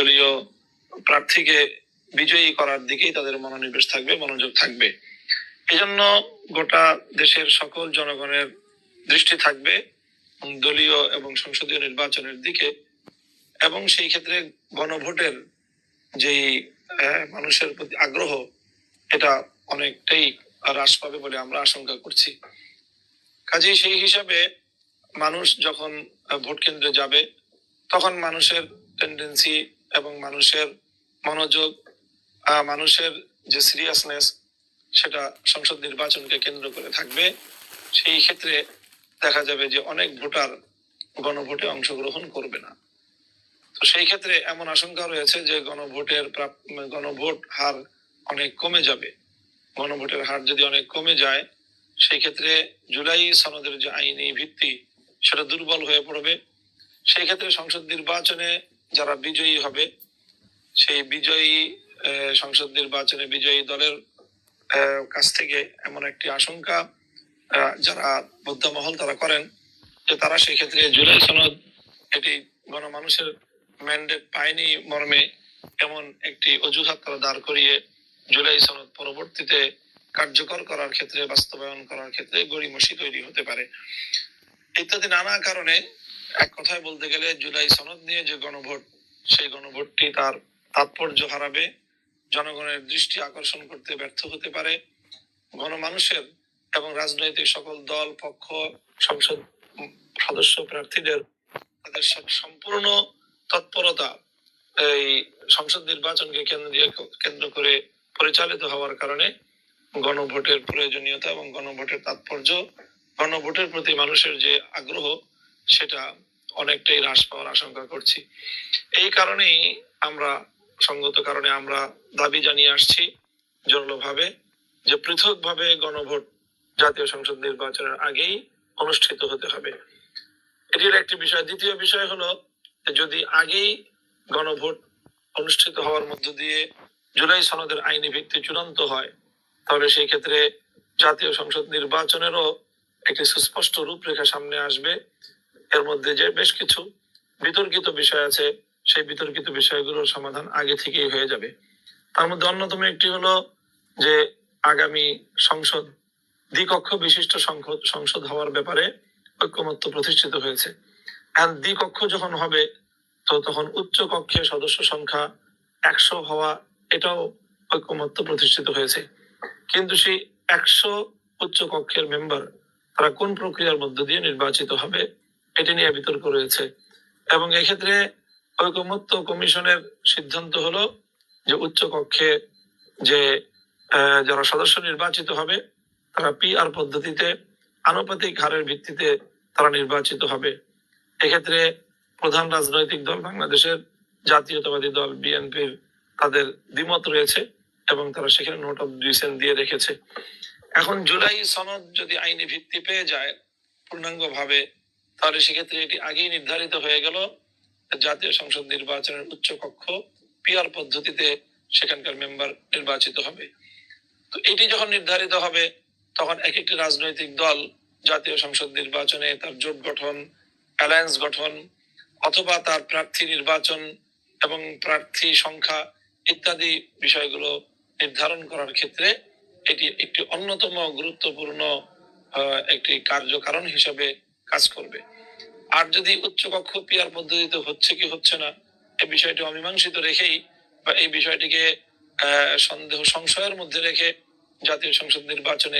দলীয় প্রার্থীকে বিজয়ী করার দিকেই তাদের মনোনিবেশ থাকবে, মনোযোগ থাকবে। এজন্য গোটা দেশের সকল জনগণের দৃষ্টি থাকবে দলীয় এবং সংসদীয় নির্বাচনের দিকে, এবং সেই ক্ষেত্রে গণভোটের যেই মানুষের প্রতি আগ্রহ, এটা অনেকটাই হ্রাস পাবে বলে আমরা আশঙ্কা করছি। কাজেই সেই হিসাবে মানুষ যখন ভোট কেন্দ্রে যাবে, তখন মানুষের টেন্ডেন্সি এবং মানুষের মনোযোগ, মানুষের যে সিরিয়াসনেস, সেটা সংসদ নির্বাচনকে কেন্দ্র করে থাকবে। সেই ক্ষেত্রে দেখা যাবে যে অনেক ভোটার গণভোটে অংশগ্রহণ করবে না। তো সেই ক্ষেত্রে এমন আশঙ্কা রয়েছে যে গণভোট হার অনেক কমে যাবে। গণভোটের হার যদি অনেক কমে যায়, সেই ক্ষেত্রে জুলাই সনদের যে আইনি ভিত্তি, সেটা দুর্বল হয়ে পড়বে। সেই ক্ষেত্রে সংসদ নির্বাচনে যারা বিজয়ী হবে, সেই বিজয়ী সংসদ নির্বাচনে বিজয়ী দলের কাছ থেকে এমন একটি আশঙ্কা যারা মহল তারা করেন, যে তারা সেই ক্ষেত্রে জুলাই সনদ এটি গণমানুষের ম্যান্ডেট পায়নি মর্মে এমন একটি অজুহাত তারা দাঁড় করিয়ে জুলাই সনদ পরবর্তীতে কার্যকর করার ক্ষেত্রে, বাস্তবায়ন করার ক্ষেত্রে গড়িমসি তৈরি হতে পারে। ইত্যাদি নানা কারণে এক কথায় বলতে গেলে জুলাই সনদ নিয়ে যে গণভোট, সেই গণভোটটি তার তাৎপর্য হারাবে, জনগণের দৃষ্টি আকর্ষণ করতে ব্যর্থ হতে পারে। গণমানুষের এবং রাজনৈতিক সকল দল, পক্ষ, সংসদ সদস্য প্রার্থীদের তাদের সম্পূর্ণ তৎপরতা এই সংসদ নির্বাচনকে কেন্দ্র করে পরিচালিত হওয়ার কারণে গণভোটের প্রয়োজনীয়তা এবং গণভোটের তাৎপর্য, গণভোটের প্রতি মানুষের যে আগ্রহ, সেটা অনেকটাই হ্রাস পাওয়ার আশঙ্কা করছি। এই কারণেই সঙ্গত কারণে আমরা দাবি জানিয়ে আসছি জোরালোভাবে যে পৃথকভাবে গণভোট জাতীয় সংসদ নির্বাচনের আগেই অনুষ্ঠিত হতে হবে। এটির একটি বিষয়। দ্বিতীয় বিষয় হলো, যদি আগেই গণভোট অনুষ্ঠিত হওয়ার মধ্য দিয়ে জুলাই সনদের আইনি ভিত্তি চূড়ান্ত হয়, তাহলে সেই ক্ষেত্রে জাতীয় সংসদ নির্বাচনেরও একটি সুস্পষ্ট রূপরেখা সামনে আসবে। এর মধ্যে যে বেশ কিছু বিতর্কিত বিষয় আছে, সেই বিতর্কিত বিষয়গুলোর সমাধান আগে থেকেই হয়ে যাবে। তার মধ্যে অন্যতম একটি হলো যে আগামী সংসদ দ্বিকক্ষ বিশিষ্ট সংসদ হওয়ার ব্যাপারে ঐক্যমত্য প্রতিষ্ঠিত হয়েছে। দ্বিকক্ষ যখন হবে, তো তখন উচ্চ কক্ষে সদস্য সংখ্যা 100 হওয়া, এটাও ঐক্যমত্য প্রতিষ্ঠিত হয়েছে। কিন্তু সেই 100 উচ্চ কক্ষের মেম্বার তারা কোন প্রক্রিয়ার মধ্য দিয়ে নির্বাচিত হবে, এটি নিয়ে বিতর্ক রয়েছে। এবং এক্ষেত্রে ঐকমত্য কমিশনের সিদ্ধান্ত হলো যে উচ্চ কক্ষে যে যারা সদস্য নির্বাচিত হবে, তারা PR পদ্ধতিতে আনুপাতিক হারের ভিত্তিতে তারা নির্বাচিত হবে। এক্ষেত্রে প্রধান রাজনৈতিক দল বাংলাদেশের জাতীয়তাবাদী দল বিএনপির তাদের দ্বিমত রয়েছে এবং তারা সেখানে নোট অফ ডিসেন্ট দিয়ে রেখেছে। এখন জুলাই সনদ যদি আইনি ভিত্তি পেয়ে যায় পূর্ণাঙ্গ ভাবে, তাহলে সেক্ষেত্রে এটি আগেই নির্ধারিত হয়ে গেল জাতীয় সংসদ নির্বাচনের উচ্চ কক্ষ PR পদ্ধতিতে সেখানকার মেম্বার নির্বাচিত হবে। তো এটি যখন নির্ধারিত হবে, তখন এক একটি রাজনৈতিক দল জাতীয় সংসদ নির্বাচনে তার জোট গঠন, অ্যালায়েন্স গঠন, অথবা তার প্রার্থী নির্বাচন এবং প্রার্থী সংখ্যা ইত্যাদি বিষয়গুলো নির্ধারণ করার ক্ষেত্রে এটি একটি অন্যতম গুরুত্বপূর্ণ একটি কার্যকারণ হিসেবে কাজ করবে। আর যদি উচ্চকক্ষ PR পদ্ধতিতে হচ্ছে কি হচ্ছে না, এই বিষয়টি অমীমাংসিত রেখেই বা এই বিষয়টিকে সংশয়ের মধ্যে রেখে জাতীয় সংসদ নির্বাচনে